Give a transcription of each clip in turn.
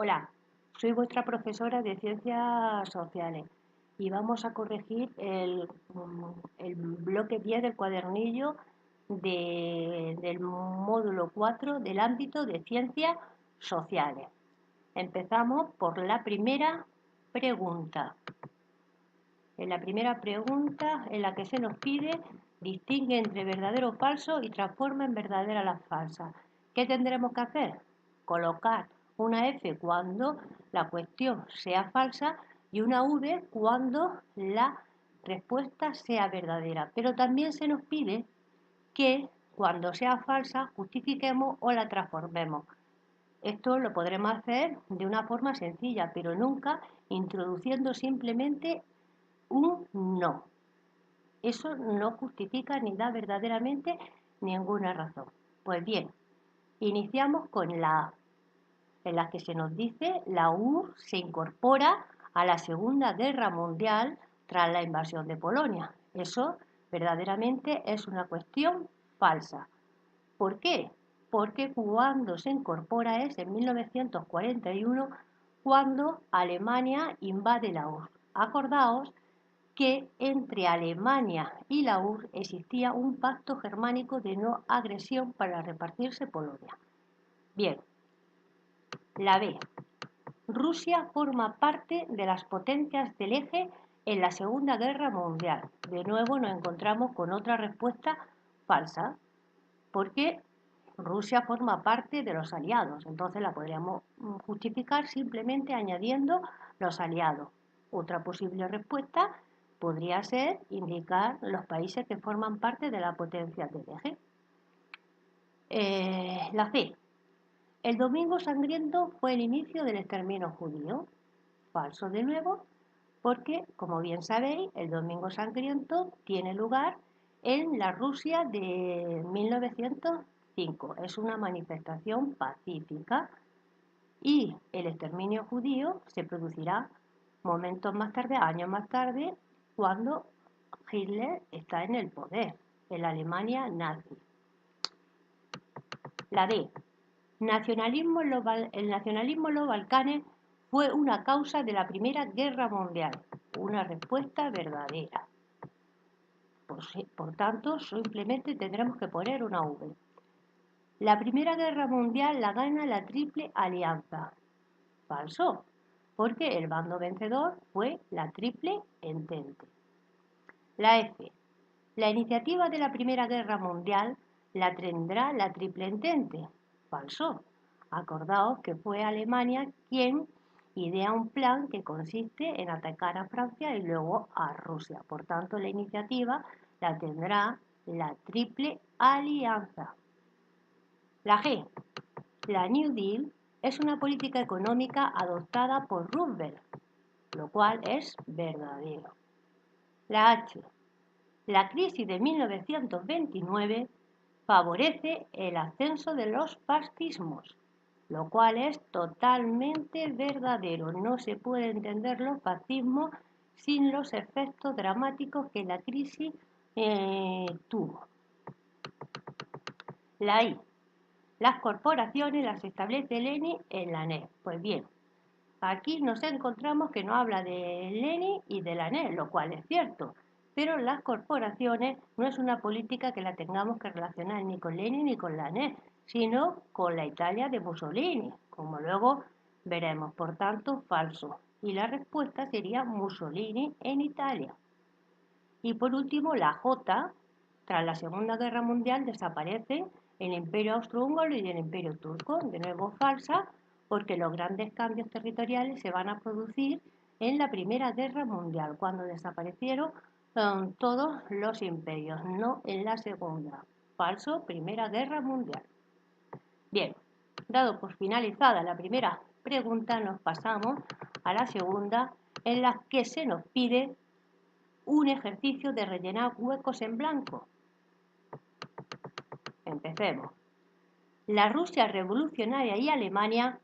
Hola, soy vuestra profesora de Ciencias Sociales y vamos a corregir el bloque 10 del cuadernillo del módulo 4 del ámbito de Ciencias Sociales. Empezamos por la primera pregunta. En la primera pregunta, en la que se nos pide, distingue entre verdadero o falso y transforma en verdadera las falsas. ¿Qué tendremos que hacer? Colocar una F cuando la cuestión sea falsa y una V cuando la respuesta sea verdadera. Pero también se nos pide que cuando sea falsa justifiquemos o la transformemos. Esto lo podremos hacer de una forma sencilla, pero nunca introduciendo simplemente un no. Eso no justifica ni da verdaderamente ninguna razón. Pues bien, iniciamos con la A, en la que se nos dice la URSS se incorpora a la Segunda Guerra Mundial tras la invasión de Polonia. Eso verdaderamente es una cuestión falsa. ¿Por qué? Porque cuando se incorpora es en 1941 cuando Alemania invade la URSS. Acordaos que entre Alemania y la URSS existía un pacto germánico de no agresión para repartirse Polonia. Bien, la B. Rusia forma parte de las potencias del eje en la Segunda Guerra Mundial. De nuevo nos encontramos con otra respuesta falsa, porque Rusia forma parte de los aliados. Entonces la podríamos justificar simplemente añadiendo los aliados. Otra posible respuesta podría ser indicar los países que forman parte de la potencia del eje. La C. El Domingo Sangriento fue el inicio del exterminio judío. Falso de nuevo, porque, como bien sabéis, el Domingo Sangriento tiene lugar en la Rusia de 1905. Es una manifestación pacífica y el exterminio judío se producirá momentos más tarde, años más tarde, cuando Hitler está en el poder, en la Alemania nazi. La D. El nacionalismo en los Balcanes fue una causa de la Primera Guerra Mundial. Una respuesta verdadera. Por tanto, simplemente tendremos que poner una V. La Primera Guerra Mundial la gana la Triple Alianza. Falso, porque el bando vencedor fue la Triple Entente. La F. La iniciativa de la Primera Guerra Mundial la tendrá la Triple Entente. Falso. Acordaos que fue Alemania quien idea un plan que consiste en atacar a Francia y luego a Rusia. Por tanto, la iniciativa la tendrá la Triple Alianza. La G. La New Deal es una política económica adoptada por Roosevelt, lo cual es verdadero. La H. La crisis de 1929 favorece el ascenso de los fascismos, lo cual es totalmente verdadero. No se puede entender los fascismos sin los efectos dramáticos que la crisis tuvo. La I. Las corporaciones las establece Lenin en la ANED. Pues bien, aquí nos encontramos que no habla de Lenin y de la ANED, lo cual es cierto. Pero las corporaciones no es una política que la tengamos que relacionar ni con Lenin ni con la ANED, sino con la Italia de Mussolini, como luego veremos. Por tanto, falso. Y la respuesta sería Mussolini en Italia. Y por último, la J. Tras la Segunda Guerra Mundial desaparecen el Imperio Austrohúngaro y el Imperio Turco. De nuevo falsa, porque los grandes cambios territoriales se van a producir en la Primera Guerra Mundial, cuando desaparecieron todos los imperios, no en la Segunda. Falso, Primera Guerra Mundial. Bien, dado por finalizada la primera pregunta, nos pasamos a la segunda, en la que se nos pide un ejercicio de rellenar huecos en blanco. Empecemos. La Rusia revolucionaria y Alemania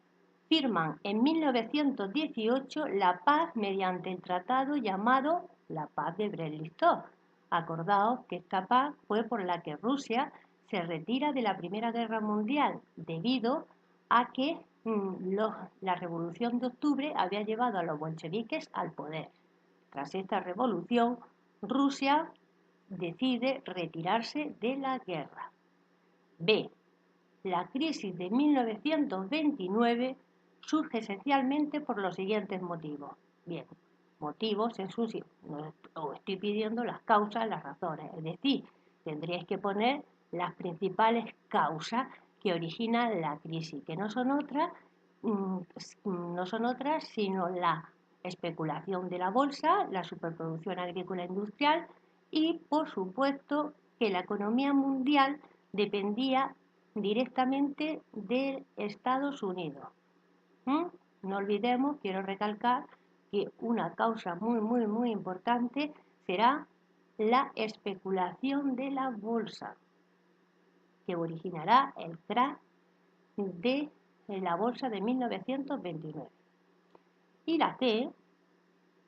firman en 1918 la paz mediante el tratado llamado la Paz de Brest-Litovsk. Acordaos que esta paz fue por la que Rusia se retira de la Primera Guerra Mundial debido a que la Revolución de Octubre había llevado a los bolcheviques al poder. Tras esta revolución, Rusia decide retirarse de la guerra. B. La crisis de 1929 surge esencialmente por los siguientes motivos. Bien, motivos en su no os estoy pidiendo las causas, las razones, es decir, tendríais que poner las principales causas que originan la crisis, que no son otras sino la especulación de la bolsa, la superproducción agrícola industrial y, por supuesto, que la economía mundial dependía directamente de Estados Unidos. ¿Mm? No olvidemos, quiero recalcar, que una causa muy importante será la especulación de la bolsa, que originará el crack de la bolsa de 1929. Y la C,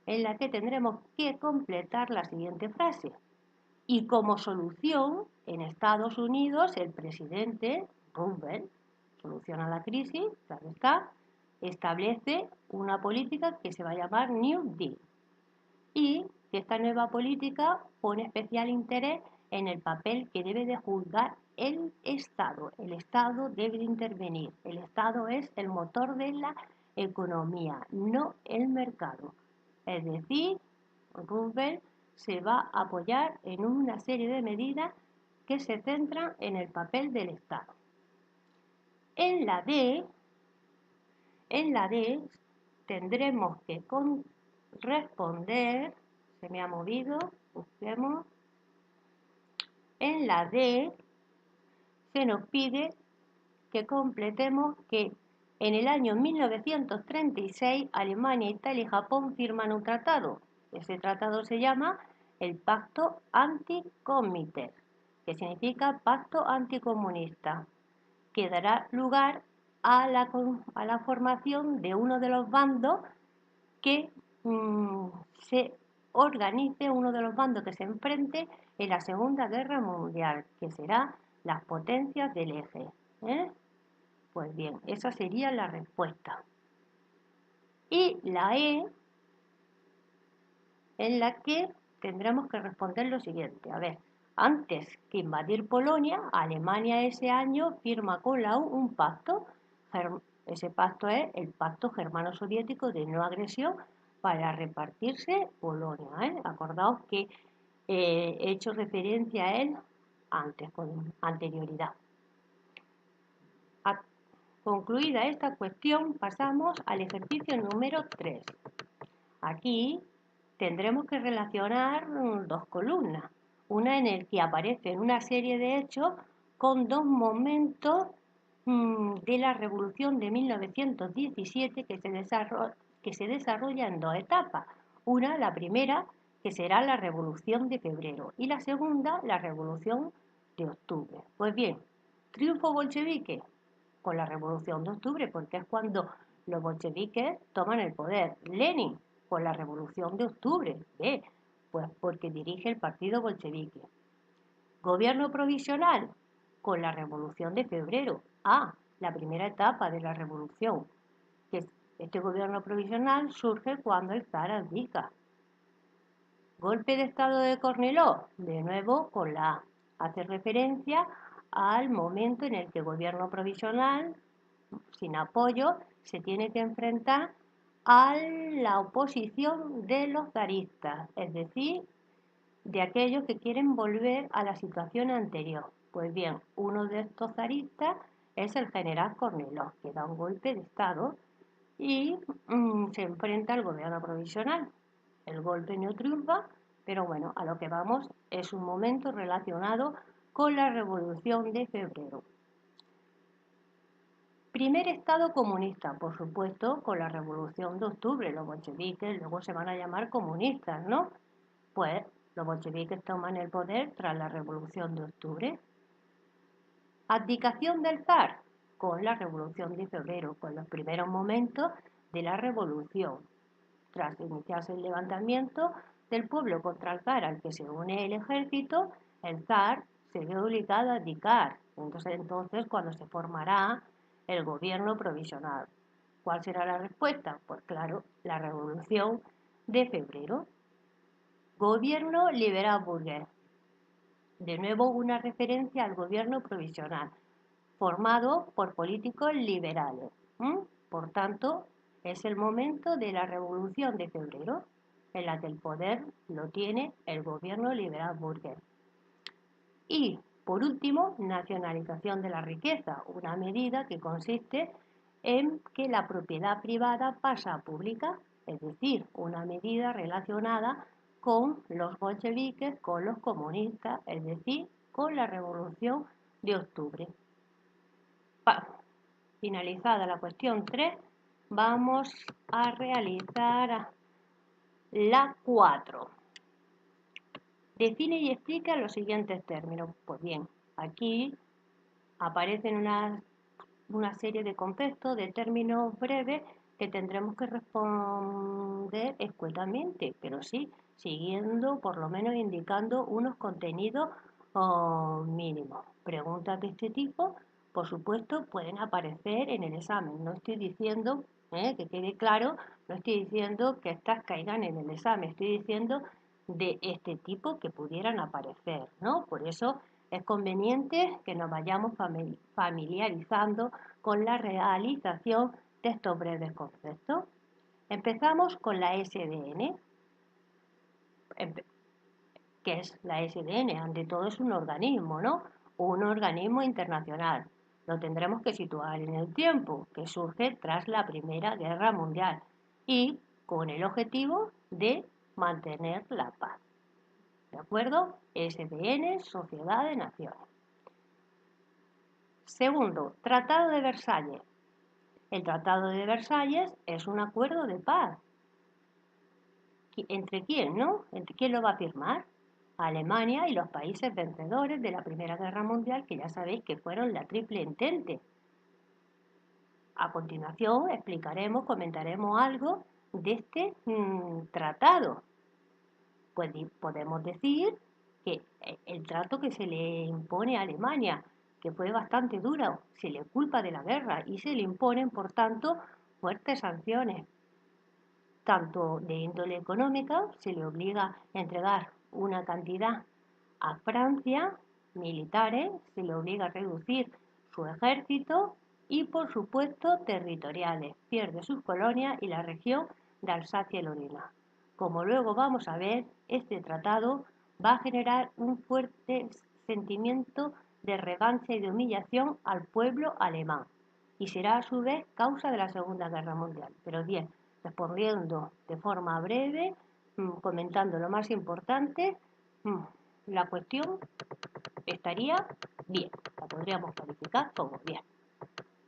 en la que tendremos que completar la siguiente frase. Y como solución, en Estados Unidos, el presidente Roosevelt soluciona la crisis, claro está, establece una política que se va a llamar New Deal. Y que esta nueva política pone especial interés en el papel que debe de jugar el Estado. El Estado debe de intervenir. El Estado es el motor de la economía, no el mercado. Es decir, Roosevelt se va a apoyar en una serie de medidas que se centran en el papel del Estado. En la D tendremos que responder, se me ha movido, busquemos. En la D se nos pide que completemos que en el año 1936 Alemania, Italia y Japón firman un tratado. Ese tratado se llama el Pacto Anticomintern, que significa Pacto Anticomunista, que dará lugar a la formación de uno de los bandos que se organice, uno de los bandos que se enfrente en la Segunda Guerra Mundial, que será las potencias del eje. Pues bien, esa sería la respuesta. Y la E, en la que tendremos que responder lo siguiente. A ver, antes que invadir Polonia, Alemania ese año firma con la U un pacto. Ese pacto es el Pacto Germano-Soviético de no agresión para repartirse Polonia. Acordaos que he hecho referencia a él antes, con anterioridad. Concluida esta cuestión, pasamos al ejercicio número 3. Aquí tendremos que relacionar dos columnas. Una en el que aparecen una serie de hechos con dos momentos de la Revolución de 1917 que se desarrolla en dos etapas. Una, la primera, que será la Revolución de Febrero, y la segunda, la Revolución de Octubre. Pues bien, triunfo bolchevique con la Revolución de Octubre, porque es cuando los bolcheviques toman el poder. Lenin, con la Revolución de Octubre. Pues porque dirige el partido bolchevique. Gobierno provisional, con la Revolución de Febrero. La primera etapa de la revolución. Este gobierno provisional surge cuando el zar abdica. Golpe de estado de Kornilov, de nuevo con la A. Hace referencia al momento en el que el gobierno provisional, sin apoyo, se tiene que enfrentar a la oposición de los zaristas, es decir, de aquellos que quieren volver a la situación anterior. Pues bien, uno de estos zaristas es el general Kornilov, que da un golpe de estado y se enfrenta al gobierno provisional. El golpe no triunfa, pero bueno, a lo que vamos es un momento relacionado con la Revolución de Febrero. Primer Estado comunista, por supuesto, con la Revolución de Octubre. Los bolcheviques luego se van a llamar comunistas, ¿no? Pues los bolcheviques toman el poder tras la Revolución de Octubre. Abdicación del zar con la Revolución de Febrero, con los primeros momentos de la Revolución. Tras iniciarse el levantamiento del pueblo contra el zar al que se une el ejército, el zar se ve obligado a abdicar. Entonces cuando se formará el gobierno provisional. ¿Cuál será la respuesta? Pues claro, la Revolución de Febrero. Gobierno liberal burgués. De nuevo una referencia al gobierno provisional, formado por políticos liberales. Por tanto, es el momento de la Revolución de Febrero, en la que el poder lo tiene el gobierno liberal burgués. Y, por último, nacionalización de la riqueza, una medida que consiste en que la propiedad privada pasa a pública, es decir, una medida relacionada con los bolcheviques, con los comunistas, es decir, con la Revolución de Octubre. Finalizada la cuestión 3, vamos a realizar la 4. Define y explica los siguientes términos. Pues bien, aquí aparecen una serie de conceptos, de términos breves que tendremos que responder escuetamente, pero sí, siguiendo, por lo menos indicando unos contenidos mínimos. Preguntas de este tipo, por supuesto, pueden aparecer en el examen. No estoy diciendo, que quede claro, no estoy diciendo que estas caigan en el examen, estoy diciendo de este tipo que pudieran aparecer, ¿no? Por eso es conveniente que nos vayamos familiarizando con la realización de estos breves conceptos. Empezamos con la SDN. ¿Qué es la SDN? Ante todo es un organismo, ¿no? Un organismo internacional. Lo tendremos que situar en el tiempo, que surge tras la Primera Guerra Mundial y con el objetivo de mantener la paz. ¿De acuerdo? SDN, Sociedad de Naciones. Segundo, Tratado de Versalles. El Tratado de Versalles es un acuerdo de paz. ¿Entre quién, no? ¿Entre quién lo va a firmar? Alemania y los países vencedores de la Primera Guerra Mundial, que ya sabéis que fueron la Triple Entente. A continuación explicaremos, comentaremos algo de este tratado. Pues podemos decir que el trato que se le impone a Alemania, que fue bastante duro, se le culpa de la guerra y se le imponen, por tanto, fuertes sanciones, tanto de índole económica, se le obliga a entregar una cantidad a Francia, militares, se le obliga a reducir su ejército y, por supuesto, territoriales, pierde sus colonias y la región de Alsacia y Lorena. Como luego vamos a ver, este tratado va a generar un fuerte sentimiento de revancha y de humillación al pueblo alemán y será a su vez causa de la Segunda Guerra Mundial. Pero bien, respondiendo de forma breve, comentando lo más importante, la cuestión estaría bien, la podríamos calificar como bien.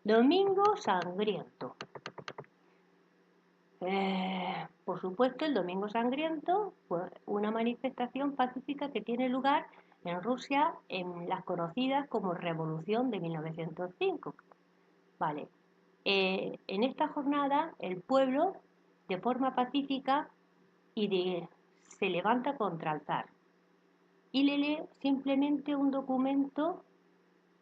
Domingo Sangriento. Por supuesto, el Domingo Sangriento fue una manifestación pacífica que tiene lugar en Rusia en las conocidas como Revolución de 1905. Vale. En esta jornada el pueblo, de forma pacífica, se levanta contra el zar y le lee simplemente un documento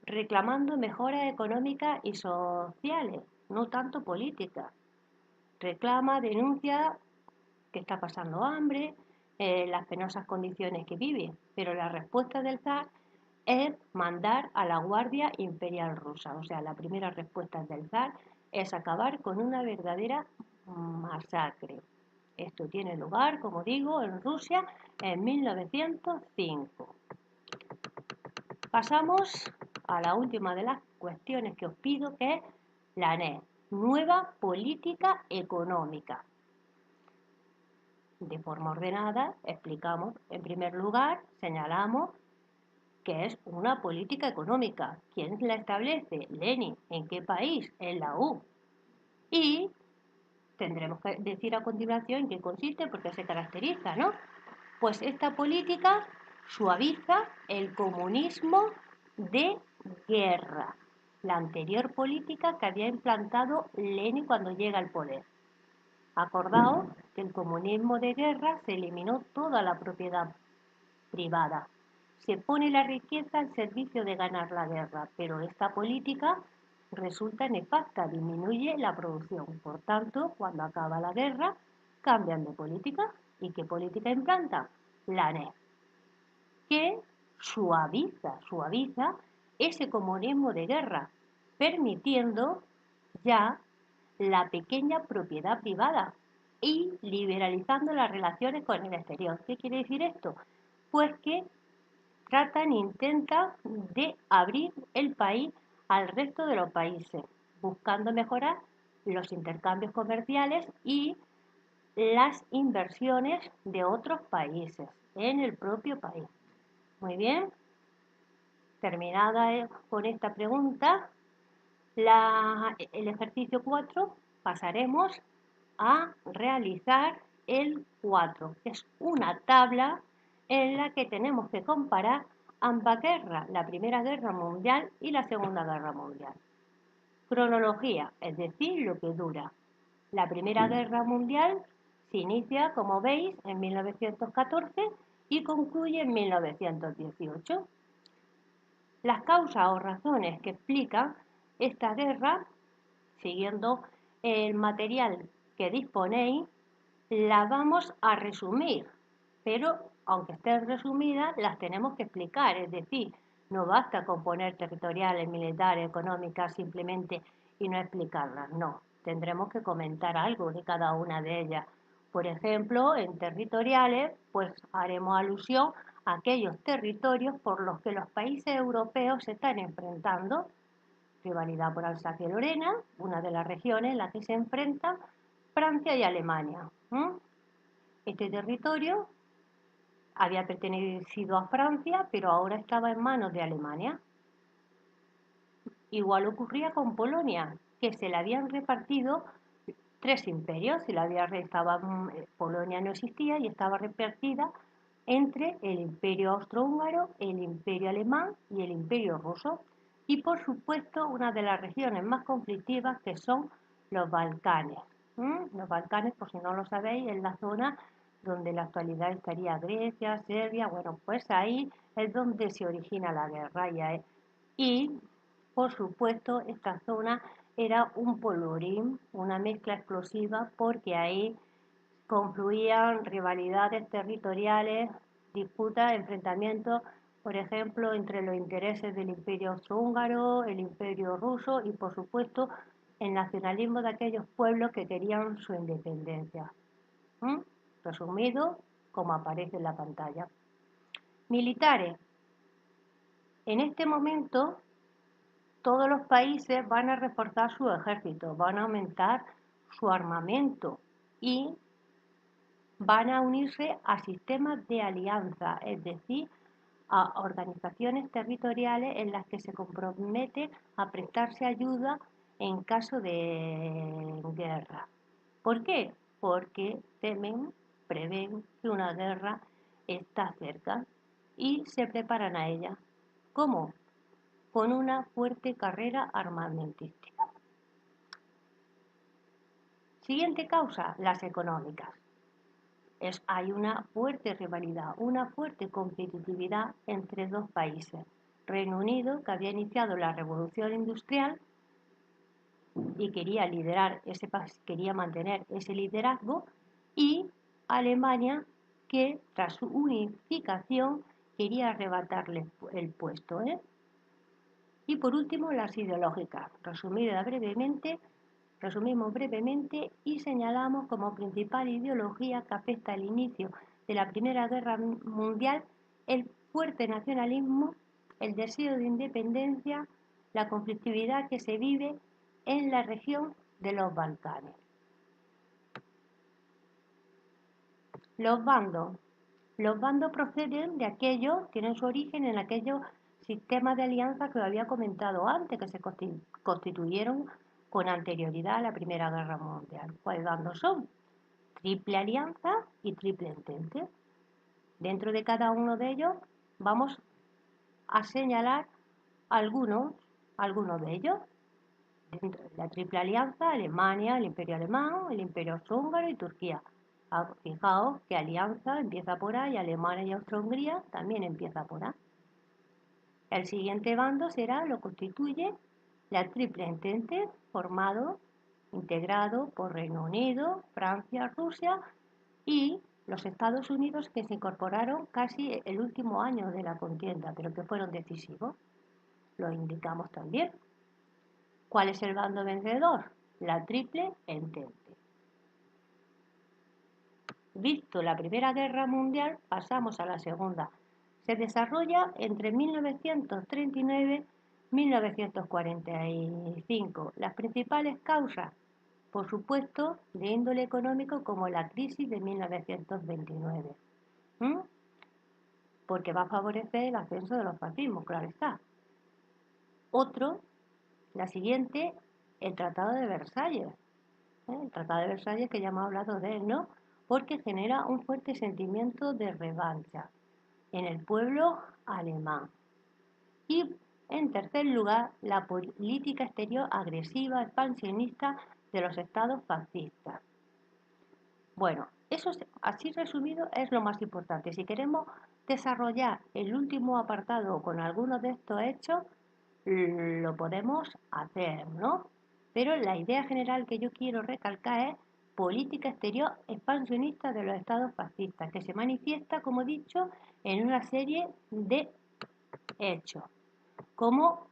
reclamando mejoras económicas y sociales, no tanto políticas. Reclama, denuncia que está pasando hambre, las penosas condiciones que vive, pero la respuesta del zar es mandar a la Guardia Imperial Rusa. O sea, la primera respuesta del zar es acabar con una verdadera masacre. Esto tiene lugar, como digo, en Rusia en 1905. Pasamos a la última de las cuestiones que os pido, que es la NES, Nueva Política Económica. De forma ordenada, explicamos, en primer lugar, señalamos que es una política económica. ¿Quién la establece? Lenin. ¿En qué país? En la U. Y tendremos que decir a continuación en qué consiste, porque se caracteriza, ¿no? Pues esta política suaviza el comunismo de guerra, la anterior política que había implantado Lenin cuando llega al poder. Acordaos que el comunismo de guerra se eliminó toda la propiedad privada. Se pone la riqueza al servicio de ganar la guerra, pero esta política resulta nefasta, disminuye la producción. Por tanto, cuando acaba la guerra, cambian de política. ¿Y qué política implanta? La NEP, que suaviza ese comunismo de guerra, permitiendo ya la pequeña propiedad privada y liberalizando las relaciones con el exterior. ¿Qué quiere decir esto? Pues que intenta de abrir el país al resto de los países, buscando mejorar los intercambios comerciales y las inversiones de otros países en el propio país. Muy bien, terminada con esta pregunta, el ejercicio 4 pasaremos a realizar el 4, que es una tabla en la que tenemos que comparar ambas guerras, la Primera Guerra Mundial y la Segunda Guerra Mundial. Cronología, es decir, lo que dura. La Primera Guerra Mundial se inicia, como veis, en 1914 y concluye en 1918. Las causas o razones que explican esta guerra, siguiendo el material que disponéis, la vamos a resumir, pero aunque estén resumidas, las tenemos que explicar, es decir, no basta con poner territoriales, militares, económicas simplemente y no explicarlas, no, tendremos que comentar algo de cada una de ellas. Por ejemplo, en territoriales, pues haremos alusión a aquellos territorios por los que los países europeos se están enfrentando. Rivalidad por Alsacia-Lorena, una de las regiones en las que se enfrentan Francia y Alemania. Este territorio había pertenecido a Francia, pero ahora estaba en manos de Alemania. Igual ocurría con Polonia, que se le habían repartido tres imperios, Polonia no existía y estaba repartida entre el imperio austrohúngaro, el imperio alemán y el imperio ruso. Y por supuesto una de las regiones más conflictivas que son los Balcanes. Los Balcanes, por si no lo sabéis, es la zona donde en la actualidad estaría Grecia, Serbia, bueno, pues ahí es donde se origina la guerra. Y por supuesto esta zona era un polvorín, una mezcla explosiva, porque ahí confluían rivalidades territoriales, disputas, enfrentamientos, por ejemplo, entre los intereses del imperio austrohúngaro, el imperio ruso y, por supuesto, el nacionalismo de aquellos pueblos que querían su independencia. Resumido, como aparece en la pantalla. Militares. En este momento, todos los países van a reforzar su ejército, van a aumentar su armamento y van a unirse a sistemas de alianza, es decir, a organizaciones territoriales en las que se comprometen a prestarse ayuda en caso de guerra. ¿Por qué? Porque prevén que una guerra está cerca y se preparan a ella. ¿Cómo? Con una fuerte carrera armamentística. Siguiente causa, las económicas. Hay una fuerte rivalidad, una fuerte competitividad entre dos países. Reino Unido, que había iniciado la revolución industrial y quería mantener ese liderazgo, y Alemania, que tras su unificación quería arrebatarle el puesto. Y por último, las ideológicas. Resumimos brevemente y señalamos como principal ideología que afecta al inicio de la Primera Guerra Mundial el fuerte nacionalismo, el deseo de independencia, la conflictividad que se vive en la región de los Balcanes. Los bandos. Los bandos proceden de tienen su origen en aquellos sistemas de alianza que os había comentado antes, que se constituyeron con anterioridad a la Primera Guerra Mundial. ¿Cuáles bandos son? Triple Alianza y Triple Entente. Dentro de cada uno de ellos vamos a señalar algunos de ellos. Dentro de la Triple Alianza, Alemania, el Imperio Alemán, el Imperio Austrohúngaro y Turquía. Fijaos que Alianza empieza por A y Alemania y Austria-Hungría también empieza por A. El siguiente bando lo constituye La Triple Entente, integrado por Reino Unido, Francia, Rusia y los Estados Unidos, que se incorporaron casi el último año de la contienda, pero que fueron decisivos. Lo indicamos también. ¿Cuál es el bando vencedor? La Triple Entente. Visto la Primera Guerra Mundial, pasamos a la Segunda. Se desarrolla entre 1939 y 1945. Las principales causas, por supuesto, de índole económico, como la crisis de 1929. ¿Mm? Porque va a favorecer el ascenso de los fascismos, claro está. Otro, la siguiente, el Tratado de Versalles. El Tratado de Versalles, que ya hemos hablado de él, ¿no? Porque genera un fuerte sentimiento de revancha en el pueblo alemán. Y en tercer lugar, la política exterior agresiva, expansionista de los estados fascistas. Bueno, eso así resumido es lo más importante. Si queremos desarrollar el último apartado con algunos de estos hechos, lo podemos hacer, ¿no? Pero la idea general que yo quiero recalcar es política exterior expansionista de los estados fascistas, que se manifiesta, como he dicho, en una serie de hechos, como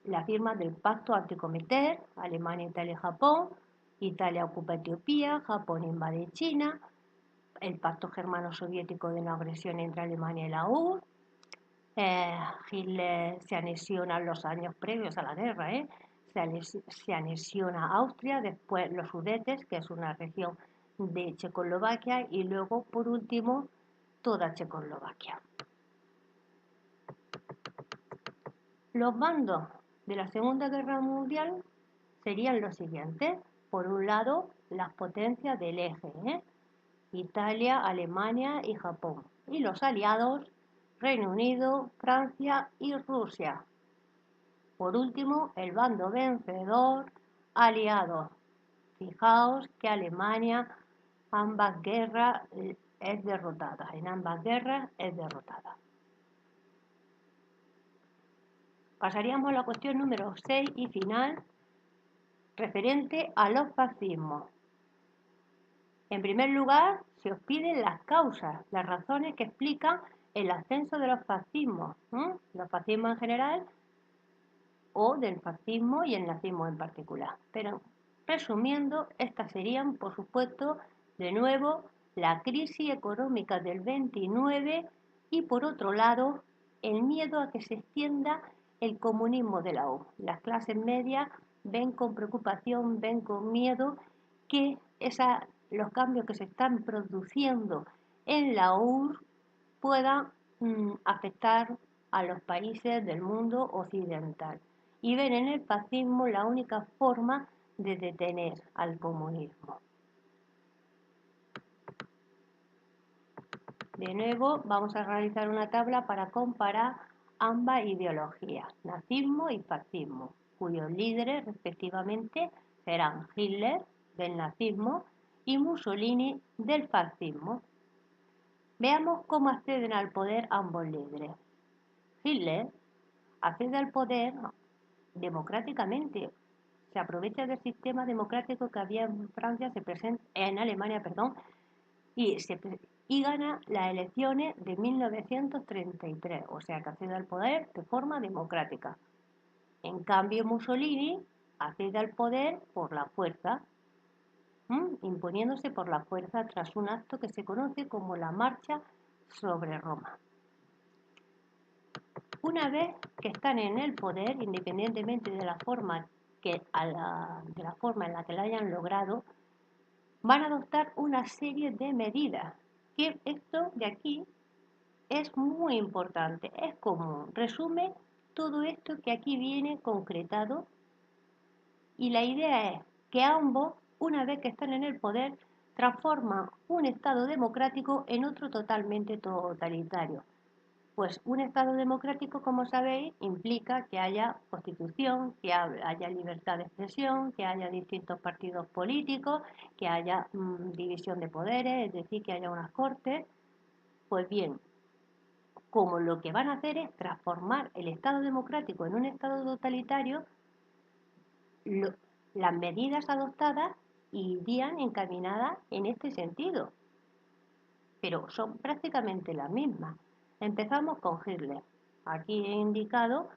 la firma del Pacto Anticometer, Alemania, Italia y Japón, Italia ocupa Etiopía, Japón invade China, el Pacto Germano-Soviético de no agresión entre Alemania y la URSS, Hitler se anexiona en los años previos a la guerra, se anexiona a Austria, después los Sudetes, que es una región de Checoslovaquia, y luego, por último, toda Checoslovaquia. Los bandos de la Segunda Guerra Mundial serían los siguientes. Por un lado, las potencias del eje, Italia, Alemania y Japón. Y los aliados, Reino Unido, Francia y Rusia. Por último, el bando vencedor, aliados. Fijaos que Alemania ambas guerras es derrotada. En ambas guerras es derrotada. Pasaríamos a la cuestión número 6 y final, referente a los fascismos. En primer lugar, se os piden las causas, las razones que explican el ascenso de los fascismos, los fascismos en general o del fascismo y el nazismo en particular. Pero resumiendo, estas serían, por supuesto, de nuevo, la crisis económica del 29 y, por otro lado, el miedo a que se extienda el comunismo de la ONU. Las clases medias ven con preocupación, ven con miedo que los cambios que se están produciendo en la URSS puedan afectar a los países del mundo occidental y ven en el fascismo la única forma de detener al comunismo. De nuevo, vamos a realizar una tabla para comparar ambas ideologías, nazismo y fascismo, cuyos líderes respectivamente serán Hitler del nazismo y Mussolini del fascismo. Veamos cómo acceden al poder ambos líderes. Hitler accede al poder democráticamente, se aprovecha del sistema democrático que había en Francia, en Alemania, perdón, y gana las elecciones de 1933, o sea que accede al poder de forma democrática. En cambio, Mussolini accede al poder por la fuerza, imponiéndose por la fuerza tras un acto que se conoce como la Marcha sobre Roma. Una vez que están en el poder, independientemente de la forma en la que la hayan logrado, van a adoptar una serie de medidas, que esto de aquí es muy importante, es común, resume todo esto que aquí viene concretado, y la idea es que ambos, una vez que están en el poder, transforman un Estado democrático en otro totalmente totalitario. Pues un Estado democrático, como sabéis, implica que haya constitución, que haya libertad de expresión, que haya distintos partidos políticos, que haya división de poderes, es decir, que haya unas cortes. Pues bien, como lo que van a hacer es transformar el Estado democrático en un Estado totalitario, lo- las medidas adoptadas irían encaminadas en este sentido, pero son prácticamente las mismas. Empezamos con Hitler. Aquí he indicado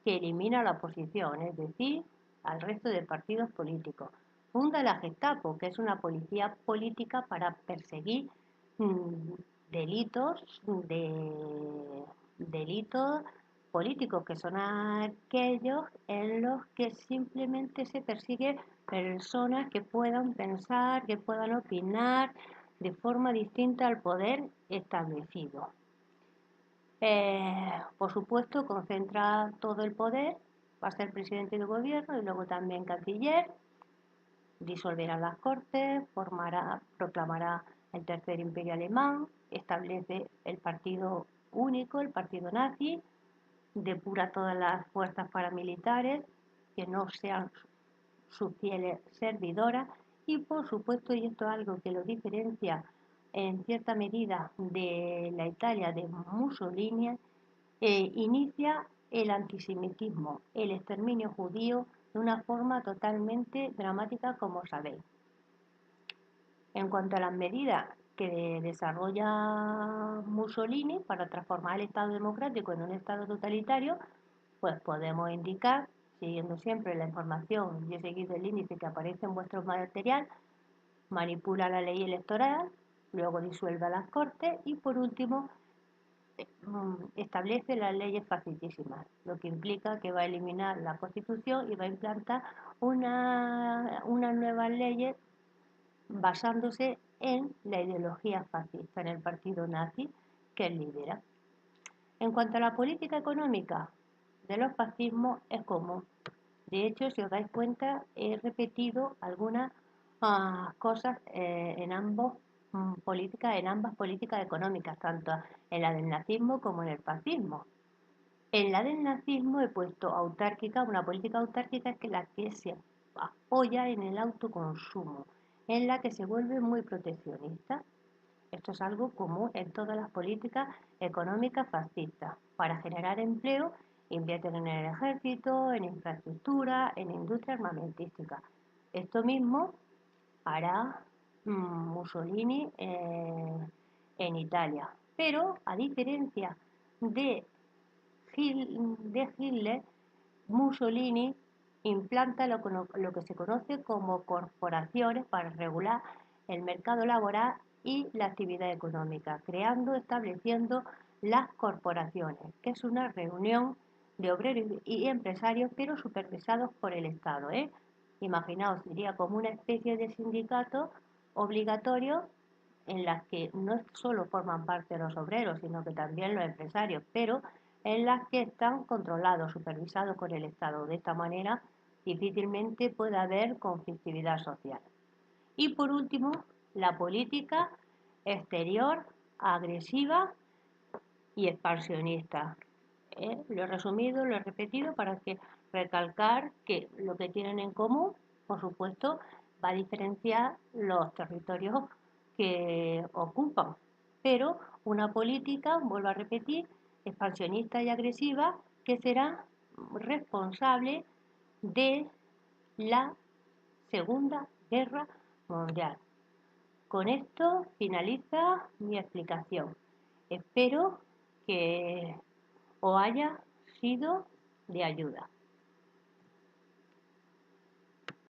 que elimina la oposición, es decir, al resto de partidos políticos. Funda la Gestapo, que es una policía política para perseguir mm, delitos delitos políticos, que son aquellos en los que simplemente se persigue personas que puedan pensar, que puedan opinar de forma distinta al poder establecido. Por supuesto, concentra todo el poder, va a ser presidente del gobierno y luego también canciller, disolverá las cortes, proclamará el tercer imperio alemán, establece el partido único, el partido nazi, depura todas las fuerzas paramilitares que no sean sus fieles servidoras y por supuesto, y esto es algo que lo diferencia en cierta medida de la Italia de Mussolini, inicia el antisemitismo, el exterminio judío de una forma totalmente dramática, como sabéis. En cuanto a las medidas que desarrolla Mussolini para transformar el Estado democrático en un Estado totalitario, pues podemos indicar, siguiendo siempre la información y he seguido el índice que aparece en vuestro material, manipula la ley electoral, luego disuelve las cortes y por último establece las leyes facilísimas, lo que implica que va a eliminar la Constitución y va a implantar unas nuevas leyes basándose en la ideología fascista, en el partido nazi que él lidera. En cuanto a la política económica de los fascismos es común. De hecho, si os dais cuenta, he repetido algunas cosas en ambas políticas económicas, tanto en la del nazismo como en el fascismo. En la del nazismo he puesto autárquica, una política autárquica que es la que se apoya en el autoconsumo, en la que se vuelve muy proteccionista. Esto es algo común en todas las políticas económicas fascistas. Para generar empleo, invierten en el ejército, en infraestructura, en industria armamentística. Esto mismo hará Mussolini en Italia. Pero, a diferencia de Hitler, Mussolini implanta lo que se conoce como corporaciones para regular el mercado laboral y la actividad económica, estableciendo las corporaciones, que es una reunión de obreros y empresarios, pero supervisados por el Estado. Imaginaos, sería como una especie de sindicato obligatorio en las que no solo forman parte los obreros, sino que también los empresarios, pero en las que están controlados, supervisados por el Estado. De esta manera, difícilmente puede haber conflictividad social. Y por último, la política exterior agresiva y expansionista. Lo he resumido, lo he repetido para que recalcar que lo que tienen en común, por supuesto, va a diferenciar los territorios que ocupan, pero una política, vuelvo a repetir, expansionista y agresiva que será responsable de la Segunda Guerra Mundial. Con esto finaliza mi explicación. Espero que os haya sido de ayuda.